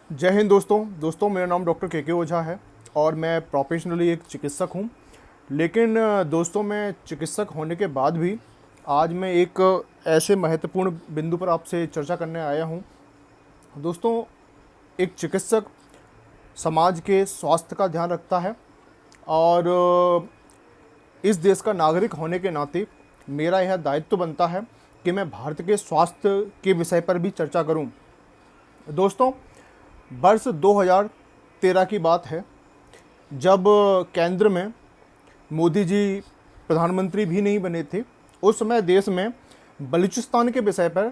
जय हिंद दोस्तों मेरा नाम डॉक्टर के ओझा है और मैं प्रोफेशनली एक चिकित्सक हूं। लेकिन दोस्तों, मैं चिकित्सक होने के बाद भी आज मैं एक ऐसे महत्वपूर्ण बिंदु पर आपसे चर्चा करने आया हूं। दोस्तों, एक चिकित्सक समाज के स्वास्थ्य का ध्यान रखता है और इस देश का नागरिक होने के नाते मेरा यह दायित्व बनता है कि मैं भारत के स्वास्थ्य के विषय पर भी चर्चा करूं। दोस्तों, वर्ष 2013 की बात है, जब केंद्र में मोदी जी प्रधानमंत्री भी नहीं बने थे। उस समय देश में बलूचिस्तान के विषय पर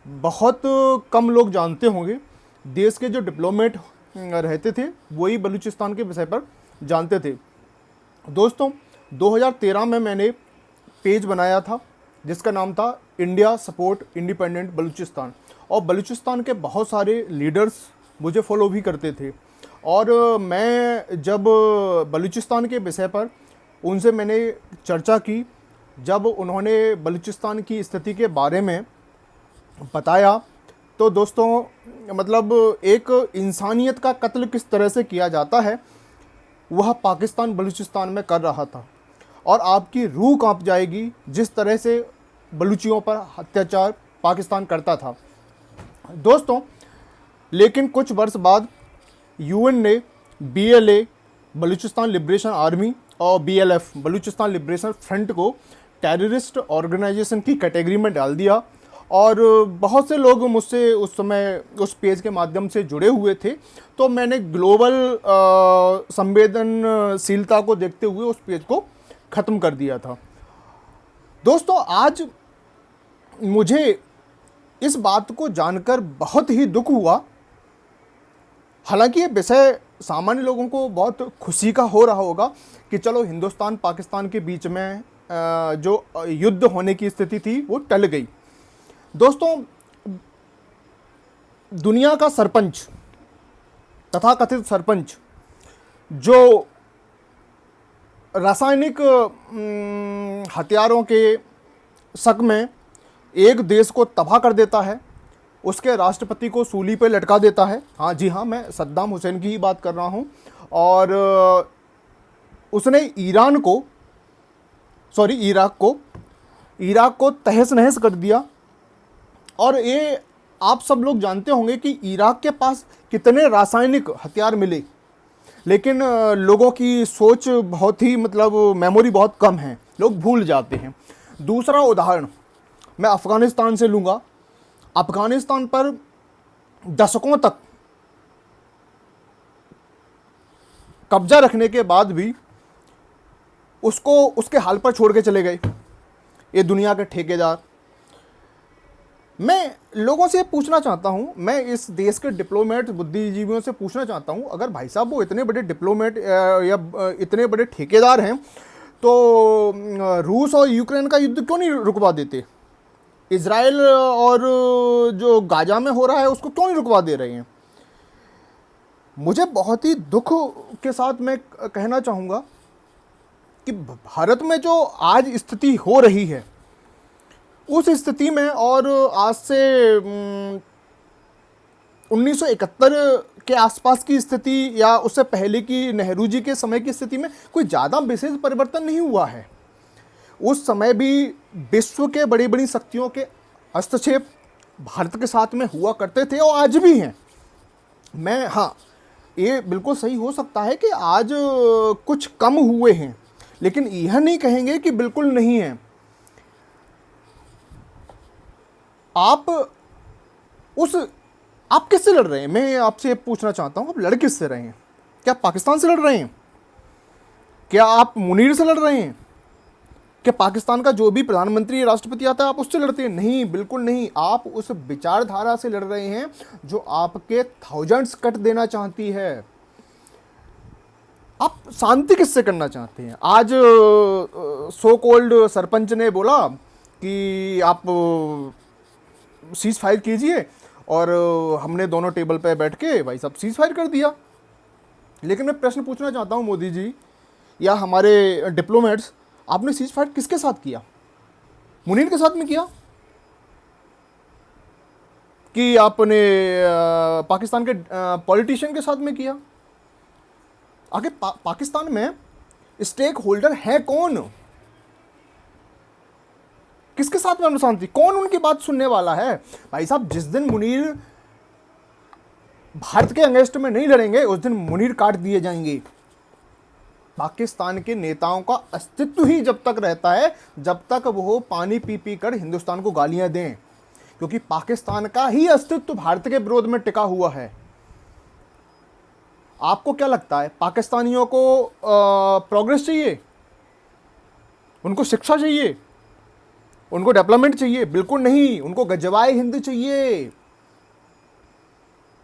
बहुत कम लोग जानते होंगे। देश के जो डिप्लोमेट रहते थे वही बलूचिस्तान के विषय पर जानते थे। दोस्तों, 2013 में मैंने पेज बनाया था जिसका नाम था इंडिया सपोर्ट इंडिपेंडेंट बलूचिस्तान, और बलूचिस्तान के बहुत सारे लीडर्स मुझे फॉलो भी करते थे। और मैं जब बलूचिस्तान के विषय पर उनसे मैंने चर्चा की, जब उन्होंने बलूचिस्तान की स्थिति के बारे में बताया, तो दोस्तों मतलब एक इंसानियत का कत्ल किस तरह से किया जाता है वह पाकिस्तान बलूचिस्तान में कर रहा था। और आपकी रूह कांप जाएगी जिस तरह से बलूचियों पर अत्याचार पाकिस्तान करता था। दोस्तों, लेकिन कुछ वर्ष बाद यूएन ने बीएलए बलूचिस्तान लिबरेशन आर्मी और बीएलएफ बलूचिस्तान लिबरेशन फ्रंट को टेररिस्ट ऑर्गेनाइजेशन की कैटेगरी में डाल दिया। और बहुत से लोग मुझसे उस समय उस पेज के माध्यम से जुड़े हुए थे, तो मैंने ग्लोबल संवेदनशीलता को देखते हुए उस पेज को ख़त्म कर दिया था। दोस्तों, आज मुझे इस बात को जानकर बहुत ही दुख हुआ। हालांकि ये विषय सामान्य लोगों को बहुत खुशी का हो रहा होगा कि चलो हिंदुस्तान पाकिस्तान के बीच में जो युद्ध होने की स्थिति थी वो टल गई। दोस्तों, दुनिया का सरपंच, तथाकथित सरपंच, जो रासायनिक हथियारों के शक में एक देश को तबाह कर देता है, उसके राष्ट्रपति को सूली पे लटका देता है। हाँ जी हाँ, मैं सद्दाम हुसैन की ही बात कर रहा हूँ। और उसने इराक को तहस नहस कर दिया। और ये आप सब लोग जानते होंगे कि इराक के पास कितने रासायनिक हथियार मिले, लेकिन लोगों की सोच बहुत ही मेमोरी बहुत कम है, लोग भूल जाते हैं। दूसरा उदाहरण मैं अफ़गानिस्तान से लूँगा। अफ़गानिस्तान पर दशकों तक कब्जा रखने के बाद भी उसको उसके हाल पर छोड़ के चले गए ये दुनिया के ठेकेदार। मैं लोगों से पूछना चाहता हूं, मैं इस देश के डिप्लोमेट बुद्धिजीवियों से पूछना चाहता हूं, अगर भाई साहब वो इतने बड़े डिप्लोमेट या इतने बड़े ठेकेदार हैं, तो रूस और यूक्रेन का युद्ध क्यों नहीं रुकवा देते? इजराइल और जो गाजा में हो रहा है उसको क्यों नहीं रुकवा दे रहे हैं? मुझे बहुत ही दुख के साथ मैं कहना चाहूँगा कि भारत में जो आज स्थिति हो रही है, उस स्थिति में और आज से 1971 के आसपास की स्थिति या उससे पहले की नेहरू जी के समय की स्थिति में कोई ज़्यादा विशेष परिवर्तन नहीं हुआ है। उस समय भी विश्व के बड़ी बड़ी शक्तियों के हस्तक्षेप भारत के साथ में हुआ करते थे और आज भी हैं। हाँ, ये बिल्कुल सही हो सकता है कि आज कुछ कम हुए हैं, लेकिन यह नहीं कहेंगे कि बिल्कुल नहीं है। आप किससे लड़ रहे हैं? मैं आपसे पूछना चाहता हूं, आप लड़ किससे रहे हैं? क्या आप पाकिस्तान से लड़ रहे हैं? क्या आप मुनीर से लड़ रहे हैं? क्या पाकिस्तान का जो भी प्रधानमंत्री राष्ट्रपति आता है आप उससे लड़ते हैं? नहीं, बिल्कुल नहीं। आप उस विचारधारा से लड़ रहे हैं जो आपके थाउजेंड्स कट देना चाहती है। आप शांति किससे करना चाहते हैं? आज सो कॉल्ड सरपंच ने बोला कि आप सीज फायर कीजिए, और हमने दोनों टेबल पे बैठ के भाई साहब सीज फायर कर दिया। लेकिन मैं प्रश्न पूछना चाहता हूं मोदी जी या हमारे डिप्लोमेट्स, आपने सीज फायर किसके साथ किया? मुनीर के साथ में किया? कि आपने पाकिस्तान के पॉलिटिशियन के साथ में किया? आगे पाकिस्तान में स्टेक होल्डर है कौन? किसके साथ में अशांति? कौन उनकी बात सुनने वाला है? भाई साहब, जिस दिन मुनीर भारत के अगेंस्ट में नहीं लड़ेंगे उस दिन मुनीर काट दिए जाएंगे। पाकिस्तान के नेताओं का अस्तित्व ही जब तक रहता है जब तक वो पानी पी पी कर हिंदुस्तान को गालियां दें, क्योंकि पाकिस्तान का ही अस्तित्व भारत के विरोध में टिका हुआ है। आपको क्या लगता है पाकिस्तानियों को प्रोग्रेस चाहिए? उनको शिक्षा चाहिए? उनको डेवलपमेंट चाहिए? बिल्कुल नहीं, उनको गजवाए हिंद चाहिए।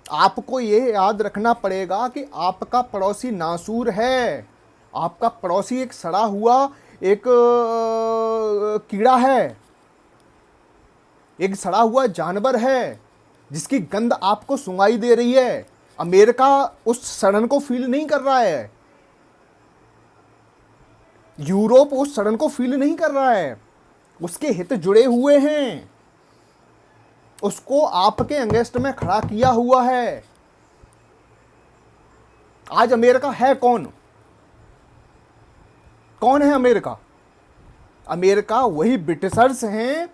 आपको ये याद रखना पड़ेगा कि आपका पड़ोसी नासूर है, आपका पड़ोसी एक सड़ा हुआ एक कीड़ा है, एक सड़ा हुआ जानवर है जिसकी गंध आपको सुंगाई दे रही है। अमेरिका उस सड़न को फील नहीं कर रहा है, यूरोप उस सड़न को फील नहीं कर रहा है, उसके हित जुड़े हुए हैं, उसको आपके अगेंस्ट में खड़ा किया हुआ है। आज अमेरिका है कौन? कौन है अमेरिका? अमेरिका वही ब्रिटिशर्स हैं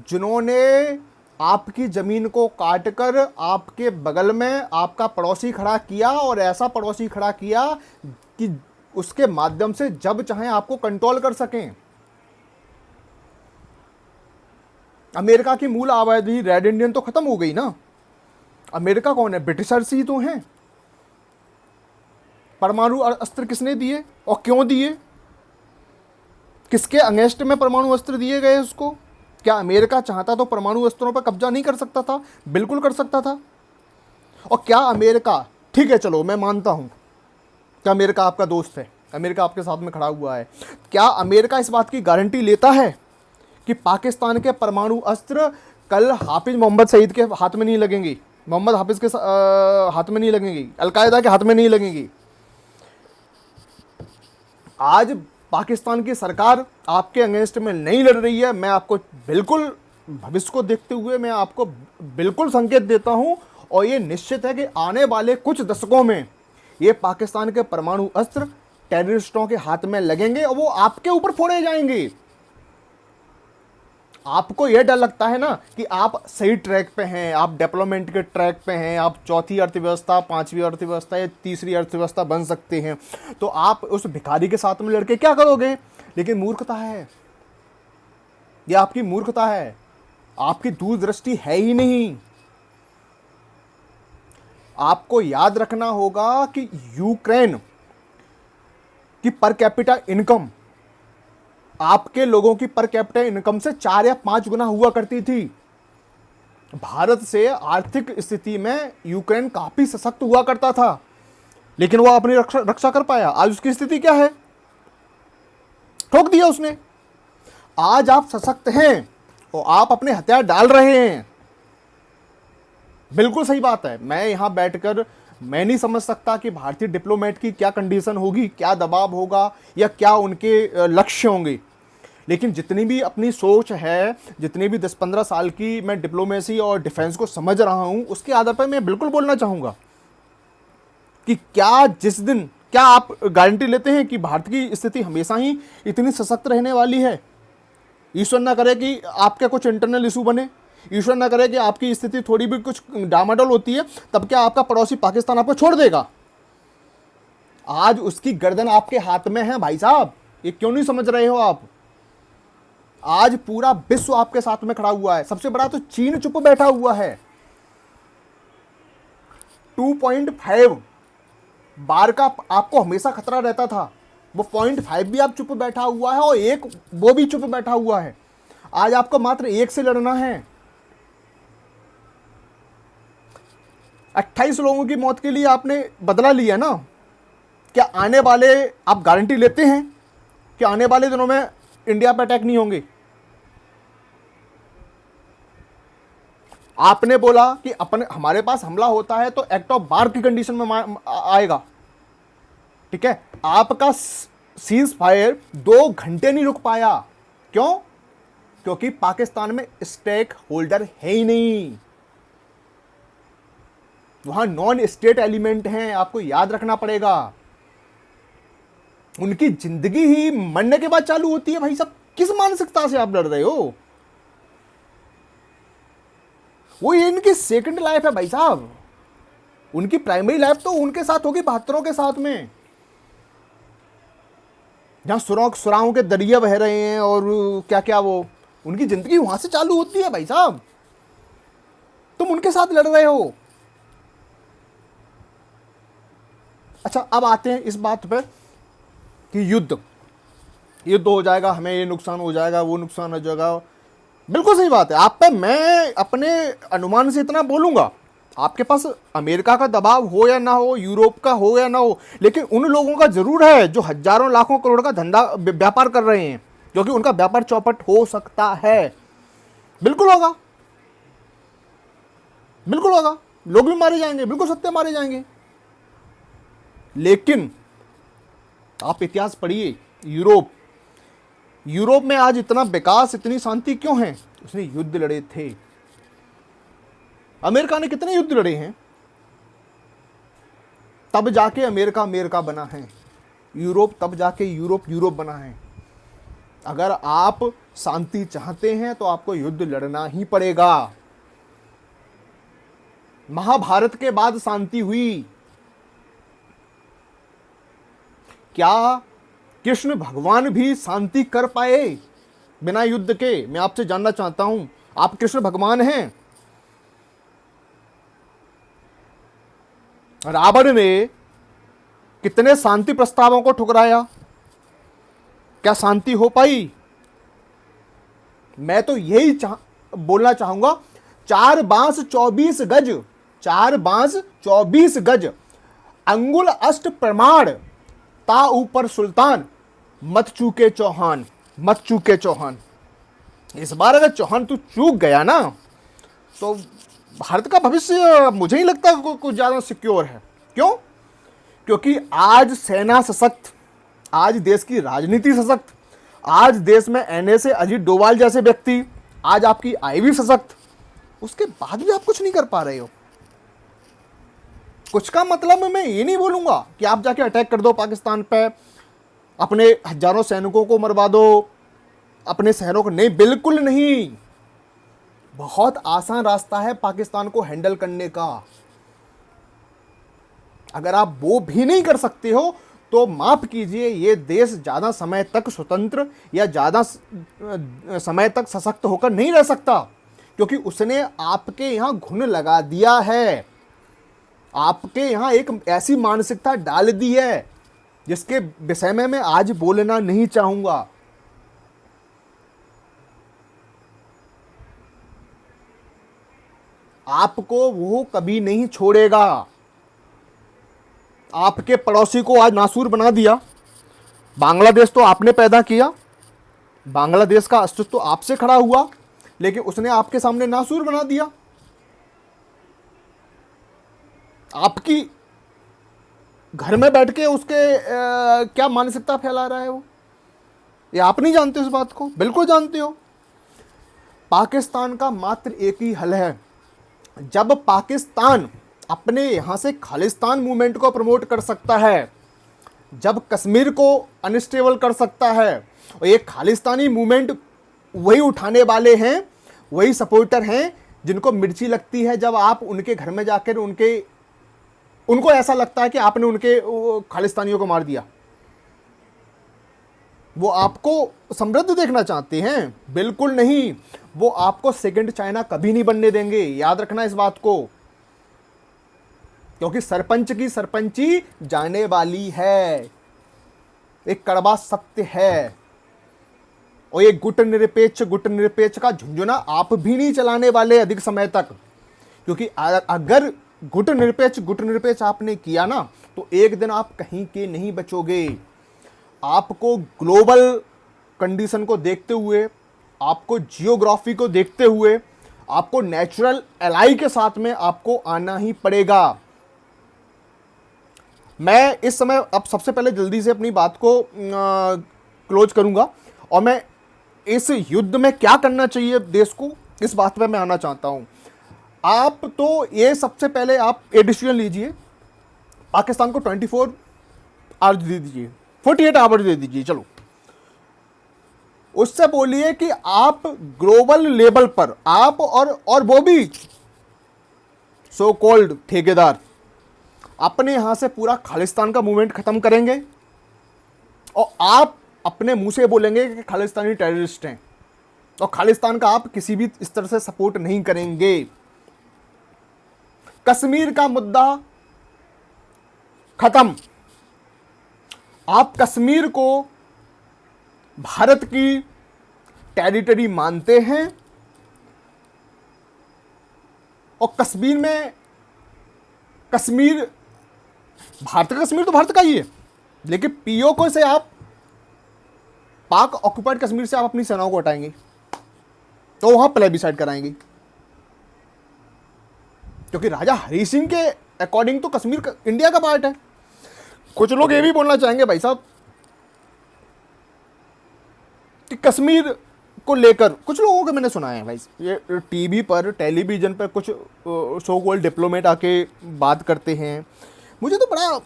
जिन्होंने आपकी जमीन को काटकर आपके बगल में आपका पड़ोसी खड़ा किया, और ऐसा पड़ोसी खड़ा किया कि उसके माध्यम से जब चाहें आपको कंट्रोल कर सकें। अमेरिका की मूल आबादी रेड इंडियन तो खत्म हो गई ना। अमेरिका कौन है? ब्रिटिशर्स ही तो हैं। परमाणु अस्त्र किसने दिए और क्यों दिए? किसके अगेंस्ट में परमाणु अस्त्र दिए गए उसको? क्या अमेरिका चाहता तो परमाणु अस्त्रों पर कब्जा नहीं कर सकता था? बिल्कुल कर सकता था। और क्या अमेरिका, ठीक है चलो मैं मानता हूं कि अमेरिका आपका दोस्त है, अमेरिका आपके साथ में खड़ा हुआ है, क्या अमेरिका इस बात की गारंटी लेता है कि पाकिस्तान के परमाणु अस्त्र कल हाफिज मोहम्मद सईद के हाथ में नहीं लगेंगी, मोहम्मद हाफिज के हाथ में नहीं लगेंगी, अलकायदा के हाथ में नहीं लगेंगी? आज पाकिस्तान की सरकार आपके अगेंस्ट में नहीं लड़ रही है। मैं आपको बिल्कुल भविष्य को देखते हुए मैं आपको बिल्कुल संकेत देता हूं, और ये निश्चित है कि आने वाले कुछ दशकों में ये पाकिस्तान के परमाणु अस्त्र टेररिस्टों के हाथ में लगेंगे और वो आपके ऊपर फोड़े जाएंगे। आपको यह डर लगता है ना कि आप सही ट्रैक पे हैं, आप डेवलपमेंट के ट्रैक पे हैं, आप चौथी अर्थव्यवस्था, पांचवी अर्थव्यवस्था या तीसरी अर्थव्यवस्था बन सकते हैं, तो आप उस भिखारी के साथ में लड़के क्या करोगे? लेकिन मूर्खता है, यह आपकी मूर्खता है, आपकी दूरदृष्टि है ही नहीं। आपको याद रखना होगा कि यूक्रेन की पर कैपिटा इनकम आपके लोगों की पर कैपिटा इनकम से 4 या 5 गुना हुआ करती थी। भारत से आर्थिक स्थिति में यूक्रेन काफी सशक्त हुआ करता था, लेकिन वो अपनी रक्षा कर पाया। आज उसकी स्थिति क्या है? ठोक दिया उसने। आज आप सशक्त हैं और आप अपने हथियार डाल रहे हैं। बिल्कुल सही बात है। मैं यहां बैठकर मैं नहीं समझ सकता कि भारतीय डिप्लोमेट की क्या कंडीशन होगी, क्या दबाव होगा या क्या उनके लक्ष्य होंगे, लेकिन जितनी भी अपनी सोच है, जितनी भी 10-15 साल की मैं डिप्लोमेसी और डिफेंस को समझ रहा हूं, उसके आधार पर मैं बिल्कुल बोलना चाहूंगा कि क्या आप गारंटी लेते हैं कि भारत की स्थिति हमेशा ही इतनी सशक्त रहने वाली है? ईश्वर ना करे कि आपके कुछ इंटरनल इशू बने, ईश्वर ना करे कि आपकी स्थिति थोड़ी भी कुछ डामाडोल होती है, तब क्या आपका पड़ोसी पाकिस्तान आपको छोड़ देगा? आज उसकी गर्दन आपके हाथ में है भाई साहब, ये क्यों नहीं समझ रहे हो आप? आज पूरा विश्व आपके साथ में खड़ा हुआ है। सबसे बड़ा तो चीन चुप बैठा हुआ है। 2.5 बार का आपको हमेशा खतरा रहता था, वो 0.5 भी आप चुप बैठा हुआ है, और एक वो भी चुप बैठा हुआ है। आज आपको मात्र एक से लड़ना है। 28 लोगों की मौत के लिए आपने बदला लिया ना। क्या आने वाले, आप गारंटी लेते हैं कि आने वाले दिनों में इंडिया पर अटैक नहीं होंगे? आपने बोला कि हमारे पास हमला होता है तो एक्ट ऑफ वार की कंडीशन में आएगा, ठीक है। आपका सीज फायर 2 घंटे नहीं रुक पाया। क्यों? क्योंकि पाकिस्तान में स्टेक होल्डर है ही नहीं। वहां नॉन स्टेट एलिमेंट हैं, आपको याद रखना पड़ेगा। उनकी जिंदगी ही मरने के बाद चालू होती है। भाई साहब, किस मानसिकता से आप लड़ रहे हो? वो ये इनकी सेकंड लाइफ है भाई साहब। उनकी प्राइमरी लाइफ तो उनके साथ होगी 72 के साथ में, जहां सुराहों के दरिया बह रहे हैं और क्या क्या, वो उनकी जिंदगी वहां से चालू होती है भाई साहब। तुम उनके साथ लड़ रहे हो। अच्छा, अब आते हैं इस बात पर कि युद्ध हो जाएगा, हमें ये नुकसान हो जाएगा, वो नुकसान हो जाएगा। बिल्कुल सही बात है। आप पे मैं अपने अनुमान से इतना बोलूंगा, आपके पास अमेरिका का दबाव हो या ना हो, यूरोप का हो या ना हो, लेकिन उन लोगों का जरूर है जो हजारों लाखों करोड़ का धंधा व्यापार कर रहे हैं, क्योंकि उनका व्यापार चौपट हो सकता है। बिल्कुल होगा, बिल्कुल होगा। लोग भी मारे जाएंगे, बिल्कुल सत्य मारे जाएंगे। लेकिन आप इतिहास पढ़िए, यूरोप में आज इतना विकास, इतनी शांति क्यों है? उसने युद्ध लड़े थे। अमेरिका ने कितने युद्ध लड़े हैं, तब जाके अमेरिका बना है। यूरोप तब जाके यूरोप बना है। अगर आप शांति चाहते हैं तो आपको युद्ध लड़ना ही पड़ेगा। महाभारत के बाद शांति हुई। क्या कृष्ण भगवान भी शांति कर पाए बिना युद्ध के? मैं आपसे जानना चाहता हूं। आप कृष्ण भगवान हैं। रावण ने कितने शांति प्रस्तावों को ठुकराया, क्या शांति हो पाई? मैं तो यही बोलना चाहूंगा, 4 बांस 24 गज, 4 बांस 24 गज, अंगुल अष्ट प्रमाण, ता ऊपर सुल्तान, मत चूके चौहान, मत चूके चौहान। इस बार अगर चौहान तू चूक गया ना, तो भारत का भविष्य मुझे नहीं लगता कुछ ज्यादा सिक्योर है। क्यों? क्योंकि आज सेना सशक्त, आज देश की राजनीति सशक्त, आज देश में NSA अजीत डोभाल जैसे व्यक्ति, आज आपकी IB सशक्त, उसके बाद भी आप कुछ नहीं कर पा रहे हो। कुछ का मतलब मैं ये नहीं बोलूंगा कि आप जाके अटैक कर दो पाकिस्तान पे, अपने हजारों सैनिकों को मरवा दो, अपने शहरों को, नहीं, बिल्कुल नहीं। बहुत आसान रास्ता है पाकिस्तान को हैंडल करने का। अगर आप वो भी नहीं कर सकते हो तो माफ कीजिए, ये देश ज्यादा समय तक स्वतंत्र या ज्यादा समय तक सशक्त होकर नहीं रह सकता, क्योंकि उसने आपके यहां घुन लगा दिया है। आपके यहां एक ऐसी मानसिकता डाल दी है जिसके विषय में मैं आज बोलना नहीं चाहूंगा। आपको वो कभी नहीं छोड़ेगा। आपके पड़ोसी को आज नासूर बना दिया। बांग्लादेश तो आपने पैदा किया, बांग्लादेश का अस्तित्व तो आपसे खड़ा हुआ, लेकिन उसने आपके सामने नासूर बना दिया। आपकी घर में बैठ के उसके क्या मानसिकता फैला रहा है वो, ये आप नहीं जानते उस बात को? बिल्कुल जानते हो। पाकिस्तान का मात्र एक ही हल है। जब पाकिस्तान अपने यहां से खालिस्तान मूवमेंट को प्रमोट कर सकता है, जब कश्मीर को अनस्टेबल कर सकता है, और ये खालिस्तानी मूवमेंट वही उठाने वाले हैं, वही सपोर्टर हैं जिनको मिर्ची लगती है जब आप उनके घर में जाकर उनको ऐसा लगता है कि आपने उनके खालिस्तानियों को मार दिया। वो आपको समृद्ध देखना चाहते हैं? बिल्कुल नहीं। वो आपको सेकंड चाइना कभी नहीं बनने देंगे, याद रखना इस बात को। क्योंकि सरपंच की सरपंची जाने वाली है, एक कड़वा सत्य है। और ये गुट निरपेक्ष का झुंझुना आप भी नहीं चलाने वाले अधिक समय तक, क्योंकि अगर गुट निरपेक्ष आपने किया ना, तो एक दिन आप कहीं के नहीं बचोगे। आपको ग्लोबल कंडीशन को देखते हुए, आपको जियोग्राफी को देखते हुए, आपको नेचुरल एलाई के साथ में आपको आना ही पड़ेगा। मैं इस समय अब सबसे पहले जल्दी से अपनी बात को क्लोज करूंगा, और मैं इस युद्ध में क्या करना चाहिए देश को, इस बात पे मैं आना चाहता हूं। आप तो ये सबसे पहले आप ये डिसीजन लीजिए, पाकिस्तान को 24 आवर्स दे दीजिए, 48 आवर्स दे दीजिए, चलो उससे बोलिए कि आप ग्लोबल लेवल पर आप और वो भी सो कॉल्ड ठेकेदार अपने यहां से पूरा खालिस्तान का मूवमेंट खत्म करेंगे और आप अपने मुंह से बोलेंगे कि खालिस्तानी टेररिस्ट हैं और खालिस्तान का आप किसी भी इस तरह से सपोर्ट नहीं करेंगे। कश्मीर का मुद्दा खत्म, आप कश्मीर को भारत की टेरिटरी मानते हैं और कश्मीर में कश्मीर भारत का, कश्मीर तो भारत का ही है, लेकिन पीओके से आप पाक ऑक्युपाइड कश्मीर से आप अपनी सेनाओं को हटाएंगे तो वहां प्लेबिसाइड कराएंगे, क्योंकि राजा हरि सिंह के अकॉर्डिंग तो कश्मीर इंडिया का पार्ट है। कुछ लोग ये भी बोलना चाहेंगे भाई साहब कि कश्मीर को लेकर, कुछ लोगों को मैंने सुना है भाई, ये टीवी पर टेलीविजन पर कुछ सो कॉल्ड डिप्लोमेट आके बात करते हैं, मुझे तो बड़ा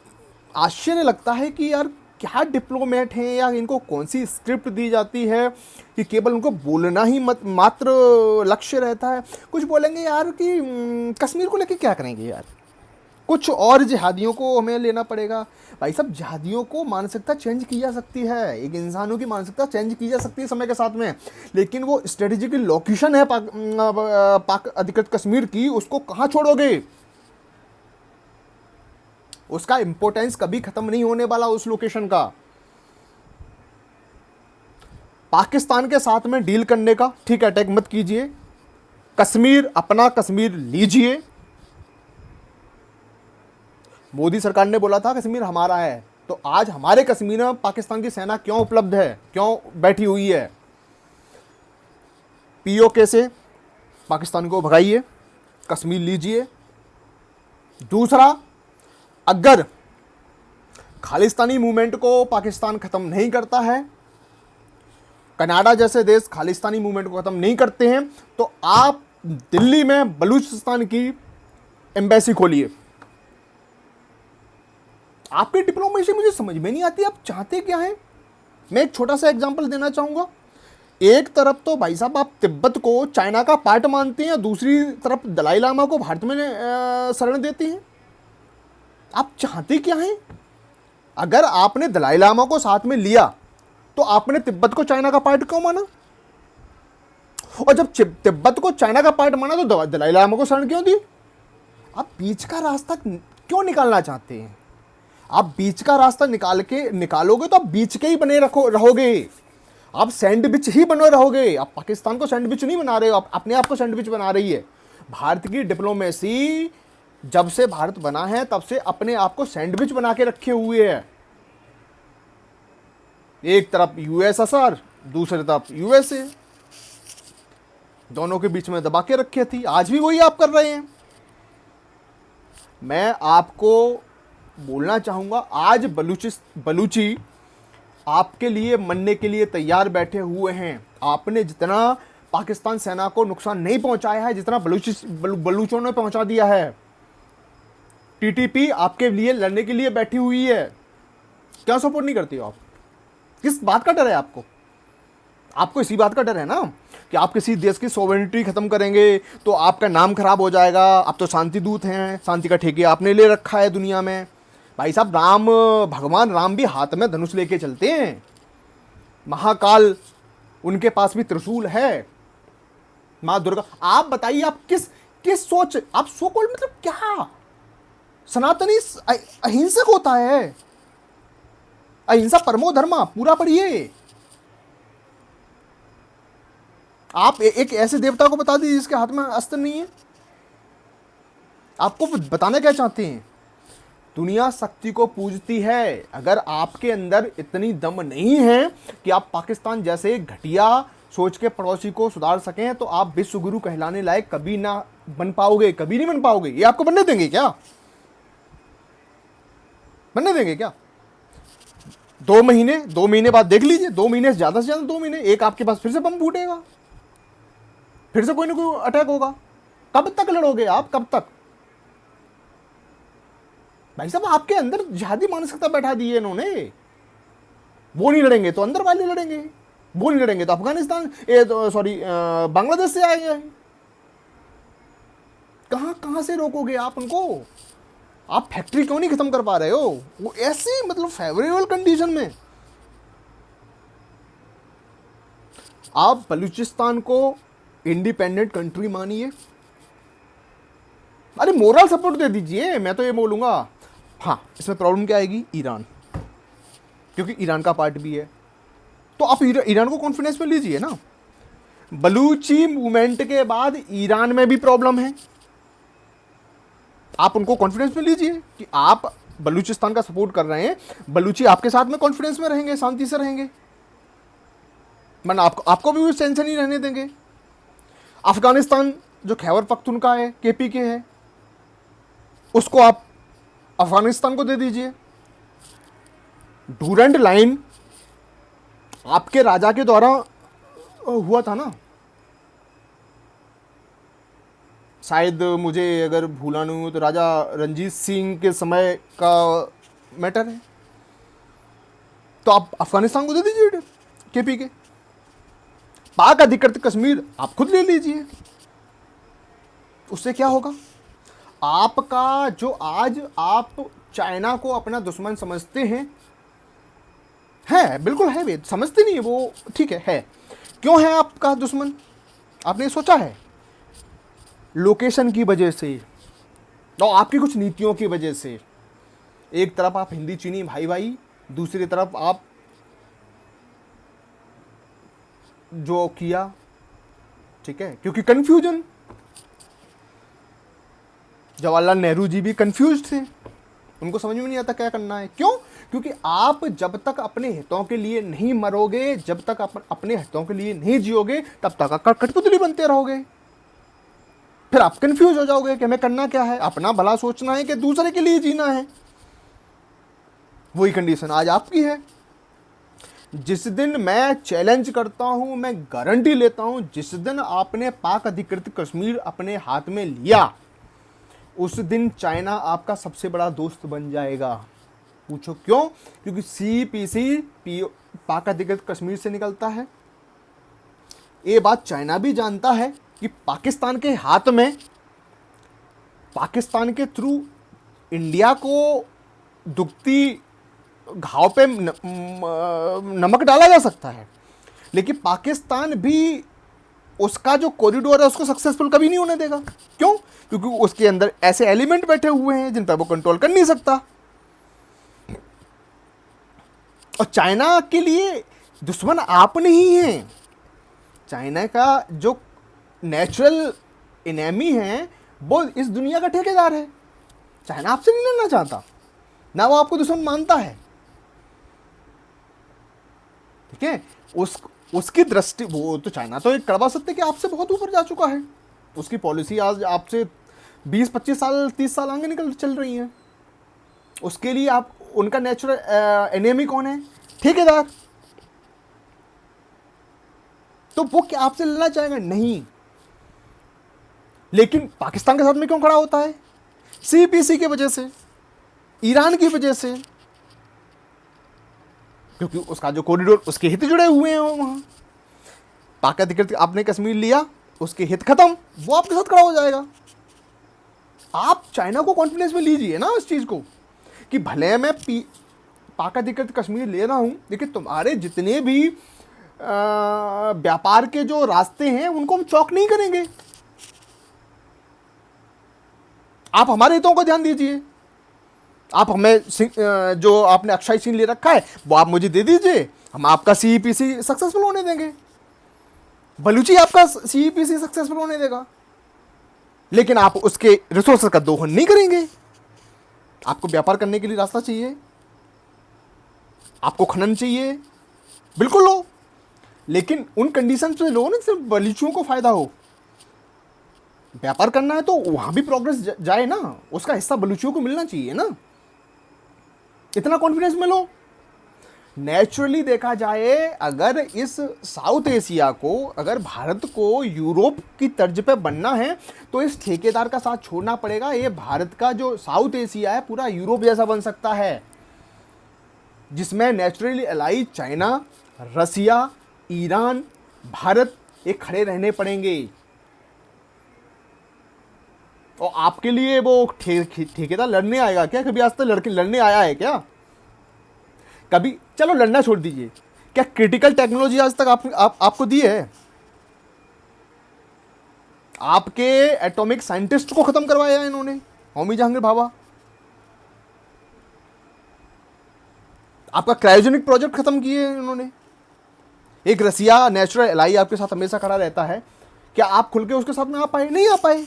आश्चर्य लगता है कि यार क्या डिप्लोमेट हैं या इनको कौन सी स्क्रिप्ट दी जाती है कि केवल उनको बोलना ही मात्र लक्ष्य रहता है। कुछ बोलेंगे यार कि कश्मीर को लेके क्या करेंगे यार, कुछ और जिहादियों को हमें लेना पड़ेगा। भाई साहब जिहादियों को मानसिकता चेंज की जा सकती है, एक इंसानों की मानसिकता चेंज की जा सकती है समय के साथ में, लेकिन वो स्ट्रेटेजिक लोकेशन है पाक अधिकृत कश्मीर की, उसको कहाँ छोड़ोगे? उसका इंपॉर्टेंस कभी खत्म नहीं होने वाला उस लोकेशन का। पाकिस्तान के साथ में डील करने का, ठीक है, अटैक मत कीजिए, कश्मीर अपना कश्मीर लीजिए। मोदी सरकार ने बोला था कश्मीर हमारा है, तो आज हमारे कश्मीर में पाकिस्तान की सेना क्यों उपलब्ध है, क्यों बैठी हुई है? पीओके से पाकिस्तान को भगाइए, कश्मीर लीजिए। दूसरा, अगर खालिस्तानी मूवमेंट को पाकिस्तान खत्म नहीं करता है, कनाडा जैसे देश खालिस्तानी मूवमेंट को खत्म नहीं करते हैं, तो आप दिल्ली में बलूचिस्तान की एम्बेसी खोलिए। आपकी डिप्लोमेसी मुझे समझ में नहीं आती, आप चाहते क्या हैं? मैं एक छोटा सा एग्जांपल देना चाहूंगा। एक तरफ तो भाई साहब आप तिब्बत को चाइना का पार्ट मानते हैं, दूसरी तरफ दलाई लामा को भारत में शरण देते हैं। आप चाहते क्या हैं? अगर आपने दलाई लामा को साथ में लिया तो आपने तिब्बत को चाइना का पार्ट क्यों माना? और जब तिब्बत को चाइना का पार्ट माना तो दलाई लामा को शरण क्यों दी? आप बीच का रास्ता क्यों निकालना चाहते हैं? आप बीच का रास्ता निकालोगे तो आप बीच के ही बने रहोगे, आप सैंडविच ही बने रहोगे। आप पाकिस्तान को सैंडविच नहीं बना रहे हो, आप अपने आप को सैंडविच बना रही है। भारत की डिप्लोमेसी जब से भारत बना है तब से अपने आप को सैंडविच बना के रखे हुए है। एक तरफ यूएसएसआर, दूसरी तरफ यूएसए, दोनों के बीच में दबा के रखे थी। आज भी वही आप कर रहे हैं। मैं आपको बोलना चाहूंगा, आज बलूची आपके लिए मरने के लिए तैयार बैठे हुए हैं। आपने जितना पाकिस्तान सेना को नुकसान नहीं पहुंचाया है, जितना बलूचों ने पहुंचा दिया है। टीटीपी आपके लिए लड़ने के लिए बैठी हुई है। क्या सपोर्ट नहीं करती हो आप? किस बात का डर है आपको? आपको इसी बात का डर है ना कि आप किसी देश की सॉवरेनिटी खत्म करेंगे तो आपका नाम खराब हो जाएगा। आप तो शांति दूत हैं, शांति का ठेके आपने ले रखा है दुनिया में। भाई साहब भगवान राम भी हाथ में धनुष लेके चलते हैं। महाकाल, उनके पास भी त्रिशूल है। माँ दुर्गा, आप बताइए आप किस सोच, आप सो कॉल्ड मतलब क्या? सनातनी अहिंसक होता है, अहिंसा परमो धर्मा, पूरा पढ़िए। आप एक ऐसे देवता को बता दीजिए जिसके हाथ में अस्त्र नहीं है। आपको बताना क्या चाहते हैं? दुनिया शक्ति को पूजती है। अगर आपके अंदर इतनी दम नहीं है कि आप पाकिस्तान जैसे घटिया सोच के पड़ोसी को सुधार सकें, तो आप विश्व गुरु कहलाने लायक कभी ना बन पाओगे, कभी नहीं बन पाओगे। ये आपको बनने देंगे क्या? बनने देंगे क्या? 2 महीने बाद देख लीजिए, 2 महीने से ज्यादा 2 महीने, एक आपके पास फिर से बम फूटेगा, फिर से कोई ना कोई अटैक होगा। कब तक लड़ोगे आप, कब तक? भाई साहब आपके अंदर जिहादी मानसिकता बैठा दी है इन्होंने। वो नहीं लड़ेंगे तो अंदर वाले लड़ेंगे, वो नहीं लड़ेंगे तो अफगानिस्तान तो सॉरी बांग्लादेश से आएंगे। कहां कहां से रोकोगे आप उनको? आप फैक्ट्री क्यों नहीं खत्म कर पा रहे हो? वो ऐसी मतलब फेवरेबल कंडीशन में आप बलूचिस्तान को इंडिपेंडेंट कंट्री मानिए, अरे मोरल सपोर्ट दे दीजिए। मैं तो ये बोलूंगा हाँ, इसमें प्रॉब्लम क्या आएगी? ईरान, क्योंकि ईरान का पार्ट भी है। तो आप ईरान को कॉन्फिडेंस में लीजिए ना। बलूची मूवमेंट के बाद ईरान में भी प्रॉब्लम है, आप उनको कॉन्फिडेंस में लीजिए कि आप बलूचिस्तान का सपोर्ट कर रहे हैं, बलूची आपके साथ में कॉन्फिडेंस में रहेंगे, शांति से रहेंगे, आपको भी टेंशन नहीं रहने देंगे। अफगानिस्तान जो खैबर पख्तूनख्वा है, केपी के है, उसको आप अफगानिस्तान को दे दीजिए। डूरेंट लाइन आपके राजा के द्वारा हुआ था ना, शायद मुझे अगर भूला नहीं हो तो राजा रंजीत सिंह के समय का मैटर है। तो आप अफगानिस्तान को दे दीजिए केपी के। पाक अधिकृत कश्मीर आप खुद ले लीजिए, उससे क्या होगा? आपका जो आज आप चाइना को अपना दुश्मन समझते हैं, है बिल्कुल है, वे समझते नहीं है वो, ठीक है क्यों है आपका दुश्मन? आपने सोचा है? लोकेशन की वजह से और आपकी कुछ नीतियों की वजह से। एक तरफ आप हिंदी चीनी भाई भाई, दूसरी तरफ आप जो किया, ठीक है, क्योंकि कंफ्यूजन। जवाहरलाल नेहरू जी भी कंफ्यूज थे, उनको समझ में नहीं आता क्या करना है। क्यों? क्योंकि आप जब तक अपने हितों के लिए नहीं मरोगे, जब तक अपने हितों के लिए नहीं जियोगे, तब तक कठपुतली बनते रहोगे। फिर आप कंफ्यूज हो जाओगे कि हमें करना क्या है, अपना भला सोचना है कि दूसरे के लिए जीना है। वही कंडीशन आज आपकी है। जिस दिन मैं चैलेंज करता हूं, मैं गारंटी लेता हूं, जिस दिन आपने पाक अधिकृत कश्मीर अपने हाथ में लिया, उस दिन चाइना आपका सबसे बड़ा दोस्त बन जाएगा। पूछो क्यों? क्योंकि CPC पाक अधिकृत कश्मीर से निकलता है। ये बात चाइना भी जानता है कि पाकिस्तान के हाथ में, पाकिस्तान के थ्रू इंडिया को दुखती घाव पे नमक डाला जा सकता है, लेकिन पाकिस्तान भी उसका जो कॉरिडोर है उसको सक्सेसफुल कभी नहीं होने देगा। क्यों? क्योंकि उसके अंदर ऐसे एलिमेंट बैठे हुए हैं जिन पर वो कंट्रोल कर नहीं सकता। और चाइना के लिए दुश्मन आप नहीं हैं। चाइना का जो नेचुरल एनेमी है वो इस दुनिया का ठेकेदार है। चाइना आपसे नहीं लड़ना चाहता, ना वो आपको दुश्मन मानता है, ठीक है। उसकी दृष्टि, वो तो चाइना तो एक कड़वा सत्य कि आपसे बहुत ऊपर जा चुका है। उसकी पॉलिसी आज आपसे 20-25 साल 30 साल आगे निकल चल रही है। उसके लिए आप, उनका नेचुरल एनिमी कौन है? ठेकेदार। तो वो क्या आपसे लड़ना चाहेगा? नहीं। लेकिन पाकिस्तान के साथ में क्यों खड़ा होता है? CPC की वजह से, ईरान की वजह से, क्योंकि उसका जो कॉरिडोर, उसके हित जुड़े हुए हैं वहां। पाक अधिकृत आपने कश्मीर लिया, उसके हित खत्म, वो आपके साथ खड़ा हो जाएगा। आप चाइना को कॉन्फिडेंस में लीजिए ना इस चीज को कि भले मैं पाक अधिकृत कश्मीर ले रहा हूं, लेकिन तुम्हारे जितने भी व्यापार के जो रास्ते हैं उनको हम चौक नहीं करेंगे। आप हमारे हितों को ध्यान दीजिए। आप हमें जो आपने अक्षय चिन्ह ले रखा है वो आप मुझे दे दीजिए, हम आपका CPC सक्सेसफुल होने देंगे। बलूची आपका CPC सक्सेसफुल होने देगा, लेकिन आप उसके रिसोर्सेज का दोहन नहीं करेंगे। आपको व्यापार करने के लिए रास्ता चाहिए, आपको खनन चाहिए, बिल्कुल लो, लेकिन उन कंडीशन से लो ना सिर्फ बलूचियों को फायदा हो। व्यापार करना है तो वहां भी प्रोग्रेस जाए ना, उसका हिस्सा बलूचियों को मिलना चाहिए ना। इतना कॉन्फिडेंस में लो। नेचुरली देखा जाए, अगर इस साउथ एशिया को, अगर भारत को यूरोप की तर्ज पे बनना है तो इस ठेकेदार का साथ छोड़ना पड़ेगा। ये भारत का जो साउथ एशिया है पूरा यूरोप जैसा बन सकता है, जिसमें नेचुरली अलाई चाइना, रसिया, ईरान, भारत ये खड़े रहने पड़ेंगे। और आपके लिए वो ठेकेदार लड़ने आएगा क्या? कभी आज तक लड़ने आया है क्या? कभी? चलो लड़ना छोड़ दीजिए, क्या क्रिटिकल टेक्नोलॉजी आज तक आपको दी है? आपके एटॉमिक साइंटिस्ट को खत्म करवाया है इन्होंने, होमी जहांगीर भाभा। आपका क्रायोजेनिक प्रोजेक्ट खत्म किए हैं इन्होंने। एक रसिया नेचुरल एलाई आपके साथ हमेशा खड़ा रहता है, क्या आप खुल के उसके साथ में आ पाए? नहीं आ पाए।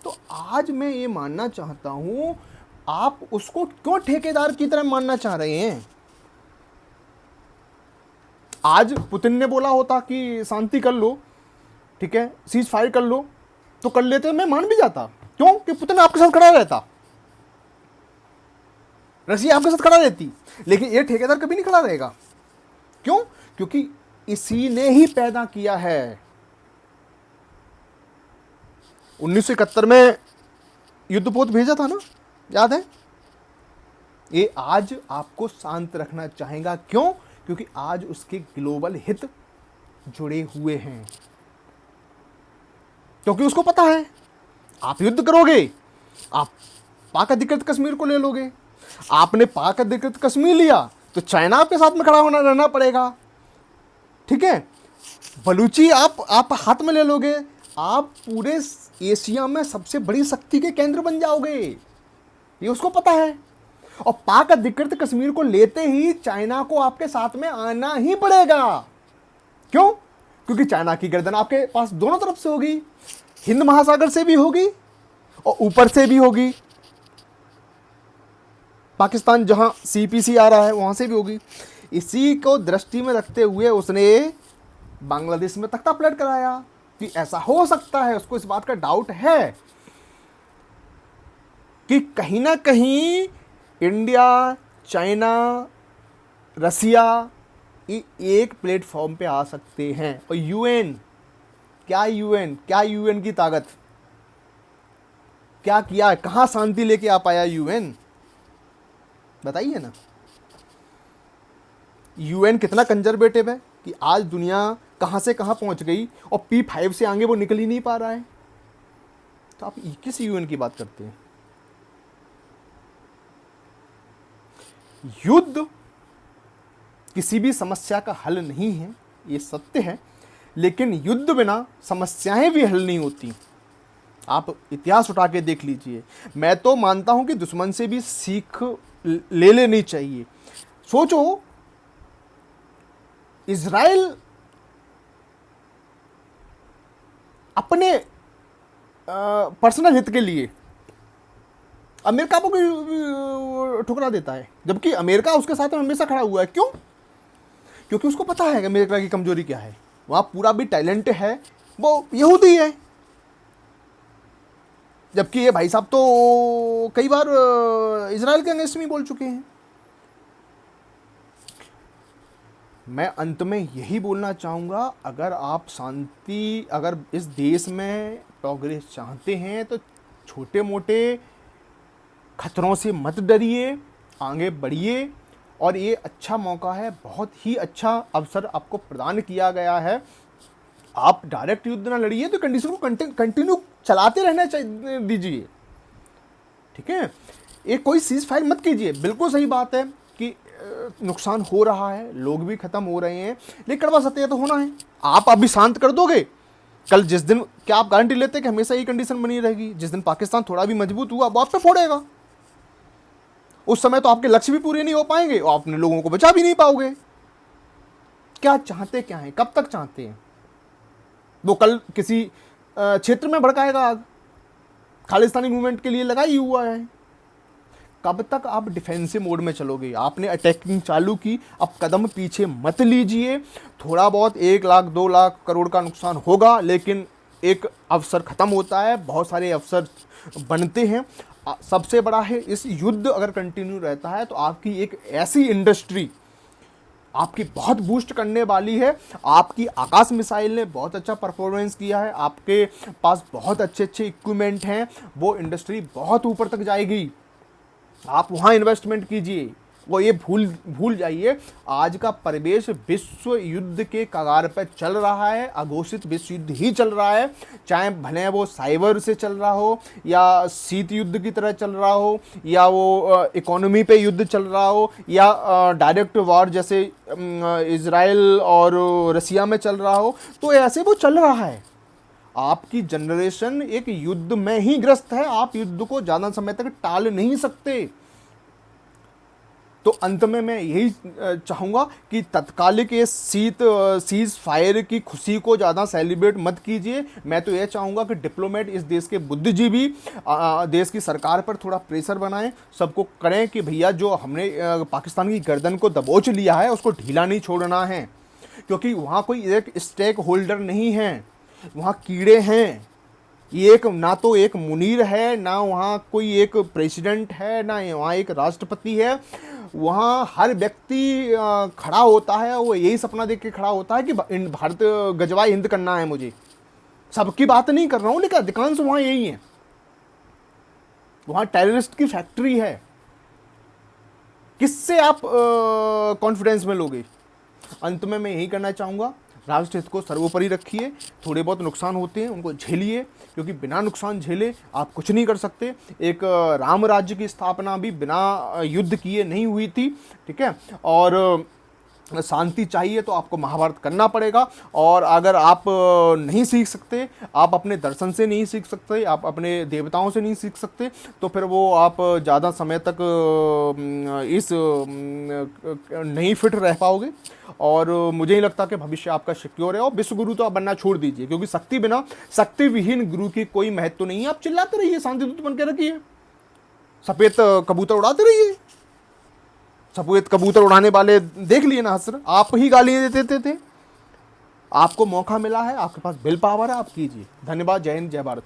तो आज मैं ये मानना चाहता हूं, आप उसको क्यों ठेकेदार की तरह मानना चाह रहे हैं? आज पुतिन ने बोला होता कि शांति कर लो, ठीक है, सीज फायर कर लो, तो कर लेते, मैं मान भी जाता। क्यों? कि पुतिन आपके साथ खड़ा रहता, रसिया आपके साथ खड़ा रहती। लेकिन ये ठेकेदार कभी नहीं खड़ा रहेगा। क्यों? क्योंकि इसी ने ही पैदा किया है। 1971 में युद्धपोत भेजा था ना, याद है? ये आज आपको शांत रखना चाहेगा। क्यों? क्योंकि आज उसके ग्लोबल हित जुड़े हुए हैं। क्योंकि उसको पता है आप युद्ध करोगे, आप पाक अधिकृत कश्मीर को ले लोगे। आपने पाक अधिकृत कश्मीर लिया तो चाइना आपके साथ में खड़ा होना रहना पड़ेगा, ठीक है। बलूची आप हाथ में ले लोगे, आप पूरे एशिया में सबसे बड़ी शक्ति के केंद्र बन जाओगे, ये उसको पता है। और पाक अधिकृत कश्मीर को लेते ही चाइना को आपके साथ में आना ही पड़ेगा। क्यों? क्योंकि चाइना की गर्दन आपके पास दोनों तरफ से होगी, हिंद महासागर से भी होगी और ऊपर से भी होगी, पाकिस्तान जहां सीपीसी आ रहा है वहां से भी होगी। इसी को दृष्टि में रखते हुए उसने बांग्लादेश में तख्ता पलट कराया कि ऐसा हो सकता है। उसको इस बात का डाउट है कि कहीं ना कहीं इंडिया, चाइना, रसिया एक प्लेटफॉर्म पे आ सकते हैं। और यूएन, क्या यूएन की ताकत, क्या किया, कहां शांति लेके आ पाया यूएन? बताइए ना। यूएन कितना कंजर्वेटिव है कि आज दुनिया कहां से कहां पहुंच गई और P5 से आगे वो निकल ही नहीं पा रहा है। तो आप किस यूएन की बात करते हैं? युद्ध किसी भी समस्या का हल नहीं है, ये सत्य है, लेकिन युद्ध बिना समस्याएं भी हल नहीं होती। आप इतिहास उठा के देख लीजिए। मैं तो मानता हूं कि दुश्मन से भी सीख ले लेनी चाहिए। सोचो, इजराइल अपने पर्सनल हित के लिए अमेरिका को ठुकरा देता है, जबकि अमेरिका उसके साथ में हमेशा खड़ा हुआ है। क्यों? क्योंकि उसको पता है कि अमेरिका की कमजोरी क्या है। वहां पूरा भी टैलेंट है, वो यहूदी है। जबकि ये भाई साहब तो कई बार इजराइल के अगेंस्ट में बोल चुके हैं। मैं अंत में यही बोलना चाहूँगा, अगर आप शांति, अगर इस देश में प्रोग्रेस चाहते हैं तो छोटे मोटे खतरों से मत डरिए, आगे बढ़िए। और ये अच्छा मौका है, बहुत ही अच्छा अवसर आपको प्रदान किया गया है। आप डायरेक्ट युद्ध ना लड़िए, तो कंडीशन को कंटिन्यू चलाते रहना दीजिए, ठीक है। एक कोई सीज फायर मत कीजिए। बिल्कुल सही बात है कि नुकसान हो रहा है, लोग भी खत्म हो रहे हैं, लेकिन कड़वा सत्य तो होना है। आप अभी शांत कर दोगे, कल जिस दिन, क्या आप गारंटी लेते हैं कि हमेशा ये कंडीशन बनी रहेगी? जिस दिन पाकिस्तान थोड़ा भी मजबूत हुआ, वो आप पे फोड़ेगा। उस समय तो आपके लक्ष्य भी पूरे नहीं हो पाएंगे और अपने लोगों को बचा भी नहीं पाओगे। क्या चाहते क्या है, कब तक चाहते हैं? वो कल किसी क्षेत्र में भड़काएगा आग, खालिस्तानी मूवमेंट के लिए लगाई हुआ है। कब तक आप डिफेंसिव मोड में चलोगे? आपने अटैकिंग चालू की, अब कदम पीछे मत लीजिए। थोड़ा बहुत 1 लाख 2 लाख करोड़ का नुकसान होगा, लेकिन एक अवसर खत्म होता है, बहुत सारे अवसर बनते हैं। सबसे बड़ा है, इस युद्ध अगर कंटिन्यू रहता है तो आपकी एक ऐसी इंडस्ट्री आपकी बहुत बूस्ट करने वाली है। आपकी आकाश मिसाइल ने बहुत अच्छा परफॉर्मेंस किया है, आपके पास बहुत अच्छे अच्छे इक्विपमेंट हैं, वो इंडस्ट्री बहुत ऊपर तक जाएगी। आप वहाँ इन्वेस्टमेंट कीजिए, वो ये भूल भूल जाइए। आज का परिवेश विश्व युद्ध के कगार पर चल रहा है, अघोषित विश्व युद्ध ही चल रहा है, चाहे भले वो साइबर से चल रहा हो या शीत युद्ध की तरह चल रहा हो या वो इकोनॉमी पे युद्ध चल रहा हो या डायरेक्ट वॉर जैसे इजराइल और रसिया में चल रहा हो, तो ऐसे वो चल रहा है। आपकी जनरेशन एक युद्ध में ही ग्रस्त है, आप युद्ध को ज़्यादा समय तक टाल नहीं सकते। तो अंत में मैं यही चाहूँगा कि तत्कालिक ये सीज फायर की खुशी को ज़्यादा सेलिब्रेट मत कीजिए। मैं तो ये चाहूँगा कि डिप्लोमेट इस देश के बुद्धिजीवी देश की सरकार पर थोड़ा प्रेशर बनाएं, सबको करें कि भैया जो हमने पाकिस्तान की गर्दन को दबोच लिया है उसको ढीला नहीं छोड़ना है, क्योंकि वहाँ कोई एक स्टेक होल्डर नहीं है, वहाँ कीड़े हैं। एक ना तो एक मुनीर है, ना वहाँ कोई एक प्रेसिडेंट है, ना वहाँ एक राष्ट्रपति है। वहाँ हर व्यक्ति खड़ा होता है, वो यही सपना देख के खड़ा होता है कि भारत गजवाए हिंद करना है मुझे। सबकी बात नहीं कर रहा हूँ, लेकिन अधिकांश वहाँ यही है। वहाँ टेररिस्ट की फैक्ट्री है, किससे आप कॉन्फिडेंस में लोगे? अंत में मैं यही करना चाहूँगा, राष्ट्र हित को सर्वोपरि रखिए। थोड़े बहुत नुकसान होते हैं उनको झेलिए, क्योंकि बिना नुकसान झेले आप कुछ नहीं कर सकते। एक राम राज्य की स्थापना भी बिना युद्ध किए नहीं हुई थी, ठीक है। और शांति चाहिए तो आपको महाभारत करना पड़ेगा। और अगर आप नहीं सीख सकते, आप अपने दर्शन से नहीं सीख सकते, आप अपने देवताओं से नहीं सीख सकते, तो फिर वो आप ज़्यादा समय तक इस नहीं फिट रह पाओगे। और मुझे नहीं लगता कि भविष्य आपका सिक्योर है। और विश्व गुरु तो आप बनना छोड़ दीजिए, क्योंकि शक्ति बिना, शक्ति विहीन गुरु की कोई महत्व नहीं है। आप चिल्लाते रहिए, शांति दूत बन के रखिए, सफ़ेद कबूतर उड़ाते रहिए। सफ़ेद कबूतर उड़ाने वाले देख लिए ना हसर, आप ही गालियाँ देते थे। आपको मौका मिला है, आपके पास विल पावर है, आप कीजिए। धन्यवाद। जय हिंद, जय भारत।